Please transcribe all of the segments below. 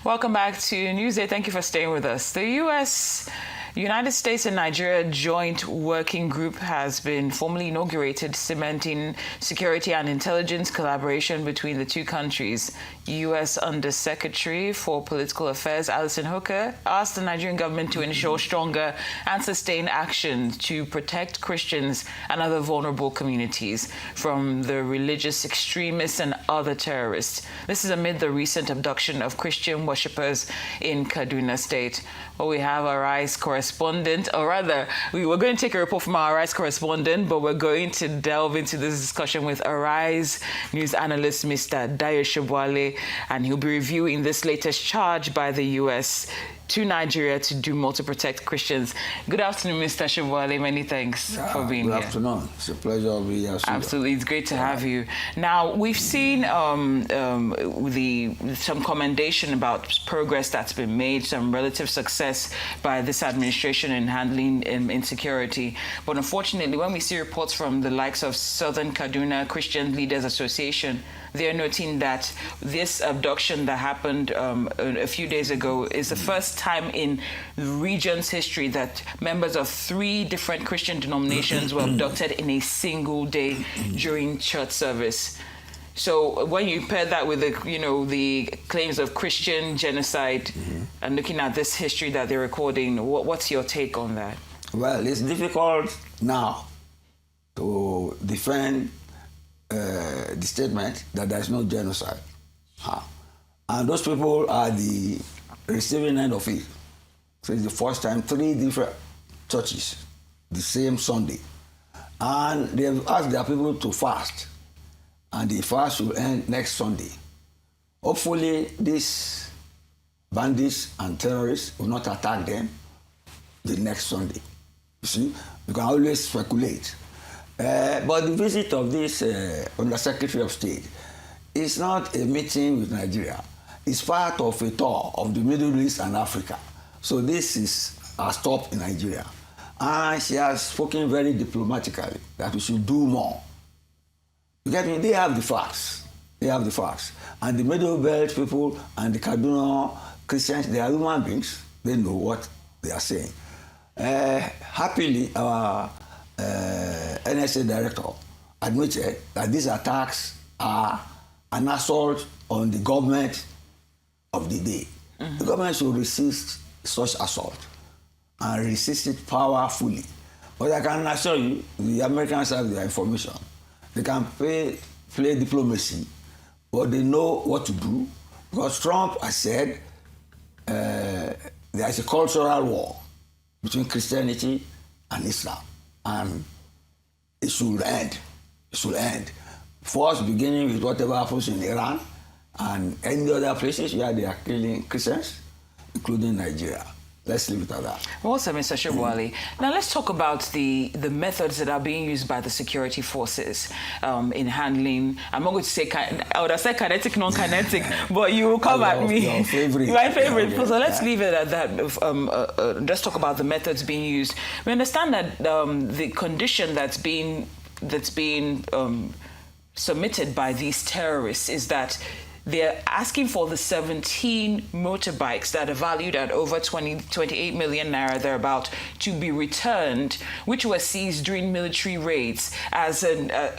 Welcome back to Newsday. Thank you for staying with us. The United States and Nigeria Joint Working Group has been formally inaugurated, cementing security and intelligence collaboration between the two countries. U.S. Undersecretary for Political Affairs Alison Hooker asked the Nigerian government to ensure stronger and sustained action to protect Christians and other vulnerable communities from the religious extremists and other terrorists. This is amid the recent abduction of Christian worshippers in Kaduna State. Well, we have our Arise correspondent, or rather, we were going to take a report from our Arise correspondent, but we're going to delve into this discussion with Arise news analyst, Mr. Dayo Sobowale, and he'll be reviewing this latest charge by the U.S. to Nigeria to do more to protect Christians. Good afternoon, Mr. Sobowale. Many thanks for being here. Good afternoon. It's a pleasure to be here. Absolutely. It's great to have you. Now, we've seen some commendation about progress that's been made, some relative success by this administration in handling insecurity. But unfortunately, when we see reports from the likes of Southern Kaduna Christian Leaders Association, they're noting that this abduction that happened a few days ago is the first time in the region's history that members of 3 different Christian denominations were abducted in a single day during church service. So when you pair that with the claims of Christian genocide and looking at this history that they're recording, what's your take on that? Well, it's difficult now to defend the statement that there is no genocide. And those people are the receiving end of it. So it's the first time 3 different churches the same Sunday. And they've asked their people to fast. And the fast will end next Sunday. Hopefully, these bandits and terrorists will not attack them the next Sunday. You see, you can always speculate. But the visit of this Undersecretary of State is not a meeting with Nigeria. It's part of a tour of the Middle East and Africa. So this is a stop in Nigeria. And she has spoken very diplomatically that we should do more. You get me? They have the facts. They have the facts. And the Middle Belt people and the Kaduna Christians, they are human beings. They know what they are saying. Happily, our NSA director admitted that these attacks are an assault on the government of the day. The government should resist such assault and resist it powerfully. But I can assure you, the Americans have their information. They can play diplomacy, but they know what to do. Because Trump has said there is a cultural war between Christianity and Islam. And it should end. It should end. First, beginning with whatever happens in Iran and any other places where they are killing Christians, including Nigeria. Let's leave it at that. Well, also, Mr. Sobowale, now let's talk about the methods that are being used by the security forces in handling. I'm not going to say, I would have said kinetic, non-kinetic, but you will come at me. Your favorite. My favorite. Yeah, so let's leave it at that. Let's talk about the methods being used. We understand that the condition that's being submitted by these terrorists is that they're asking for the 17 motorbikes that are valued at over 28 million naira, thereabout, to be returned, which were seized during military raids, as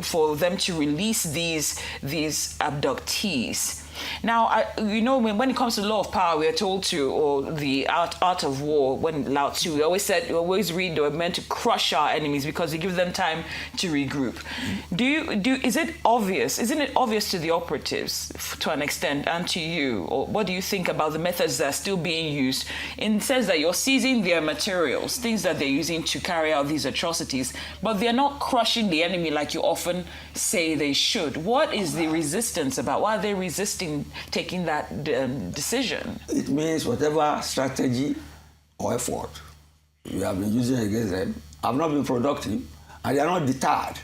for them to release these abductees. Now, when it comes to law of power, we are told to, or the art of war, when Lao Tzu, we always read they were meant to crush our enemies because they give them time to regroup. Isn't it obvious to the operatives, to an extent, and to you, or what do you think about the methods that are still being used, in the sense that you're seizing their materials, things that they're using to carry out these atrocities, but they're not crushing the enemy like you often say they should? What is the resistance about? Why are they resisting taking that decision? It means whatever strategy or effort you have been using against them have not been productive, and they are not deterred.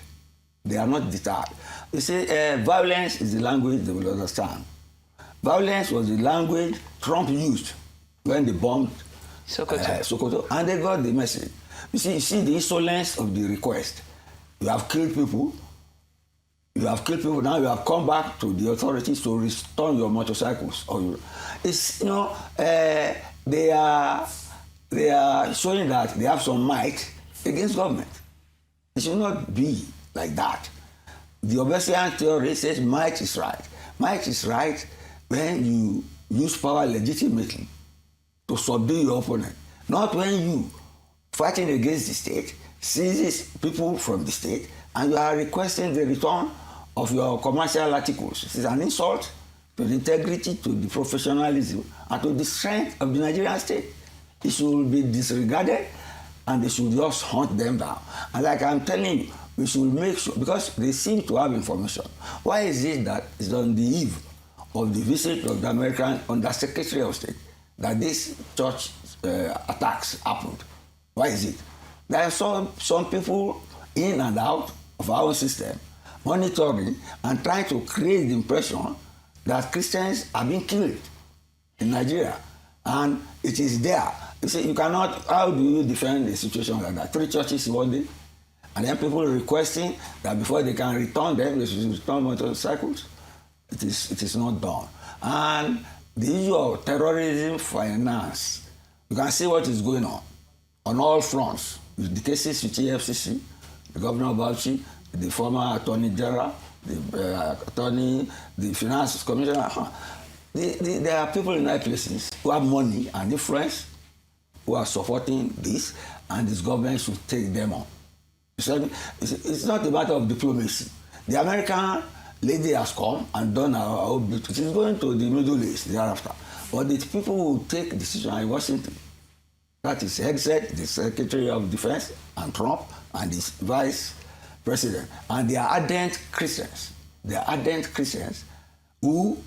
They are not deterred. You see, violence is the language they will understand. Violence was the language Trump used when they bombed Sokoto, and they got the message. You see the insolence of the request. You have killed people. You have killed people. Now you have come back to the authorities to restore your motorcycles. It's they are showing that they have some might against government. It should not be like that. The Obesian theory says might is right. Might is right when you use power legitimately to subdue your opponent, not when you fighting against the state seizes people from the state and you are requesting the return of your commercial articles. It is an insult to the integrity, to the professionalism, and to the strength of the Nigerian state. It should be disregarded and they should just hunt them down. And like I'm telling you, we should make sure, because they seem to have information. Why is it that it's on the eve of the visit of the American Undersecretary of State that these church attacks happened? Why is it? There are some people in and out of our system monitoring and trying to create the impression that Christians are being killed in Nigeria. And it is there. You see, you cannot, how do you defend a situation like that? 3 churches in one day, and then people requesting that before they can return them, they should return motorcycles. It is not done. And the issue of terrorism finance, you can see what is going on all fronts. The cases with EFCC, the governor of Bauchi, the former attorney general, the finance commissioner. There are people in high places who have money and influence who are supporting this, and this government should take them on. It's not a matter of diplomacy. The American lady has come and done her bit. She's going to the Middle East thereafter. But the people who take decision in Washington, that is headset, the Secretary of Defense, and Trump, and his Vice President. And they are ardent Christians. They are ardent Christians who,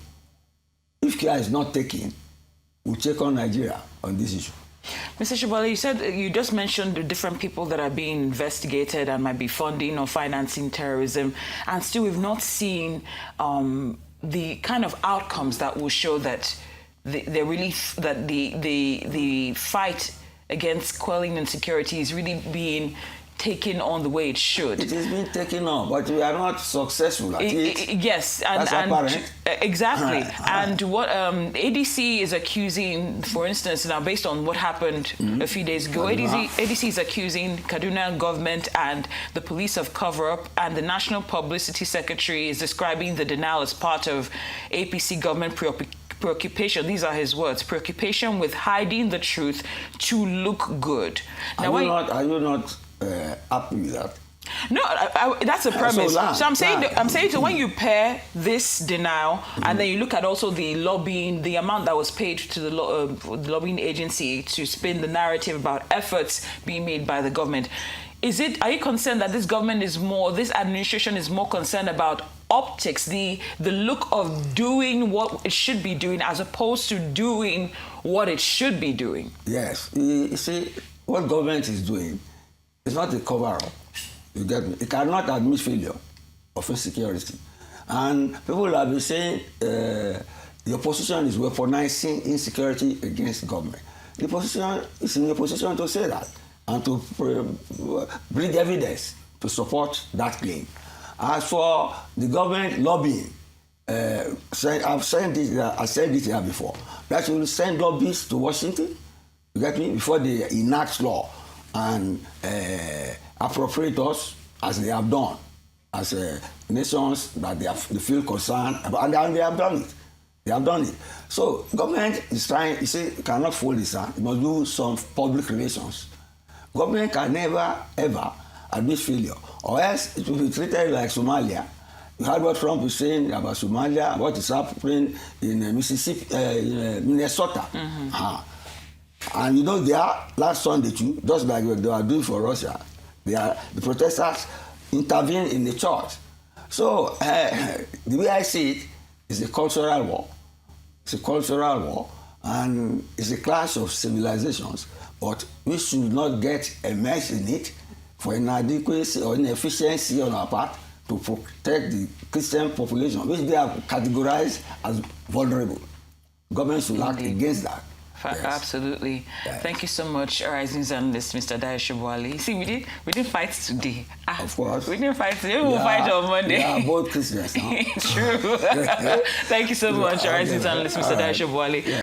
if care is not taken, will take on Nigeria on this issue. Mr. Sobowale, you just mentioned the different people that are being investigated and might be funding or financing terrorism, and still we've not seen the kind of outcomes that will show that the fight against quelling insecurity is really being taken on the way it should. It is being taken on, but we are not successful at it. Yes, and exactly. And what ADC is accusing, for instance, now based on what happened a few days ago, ADC is accusing Kaduna government and the police of cover-up, and the National Publicity Secretary is describing the denial as part of APC government preoccupation. These are his words: preoccupation with hiding the truth to look good. Now, are you not happy with that? No, that's a premise. So I'm saying that when you pair this denial and then you look at also the lobbying, the amount that was paid to the lobbying agency to spin the narrative about efforts being made by the government, are you concerned that this administration is more concerned about optics, the look of doing what it should be doing as opposed to doing what it should be doing? Yes. You see, what government is doing, it's not a cover-up. You get me? It cannot admit failure of insecurity. And people have been saying the opposition is weaponizing insecurity against government. The opposition is in a position to say that and to bring evidence to support that claim. As for the government lobbying, I've said it here before, that you will send lobbyists to Washington, you get me, before they enact law and appropriate us as they have done, as nations that they feel concerned about, and they have done it. They have done it. So government is trying, you see, cannot fold this hand. It must do some public relations. Government can never, ever admit failure, or else it will be treated like Somalia. You heard what Trump was saying about Somalia, what is happening in Mississippi, Minnesota. And you know, last Sunday too, just like what they are doing for Russia, the protesters intervened in the church. So the way I see it is a cultural war. It's a cultural war, and it's a clash of civilizations. But we should not get immersed in it for inadequacy or inefficiency on our part to protect the Christian population, which they have categorized as vulnerable. Government should act against that. Yes. Absolutely. Yes. Thank you so much, rising journalist, Mr. Dayo Sobowale. See, we didn't fight today. Of course. We didn't fight today. We'll fight on Monday. Yeah, both Christians. True. Thank you so much, rising journalist, Mr. Dayo Sobowale. Yeah.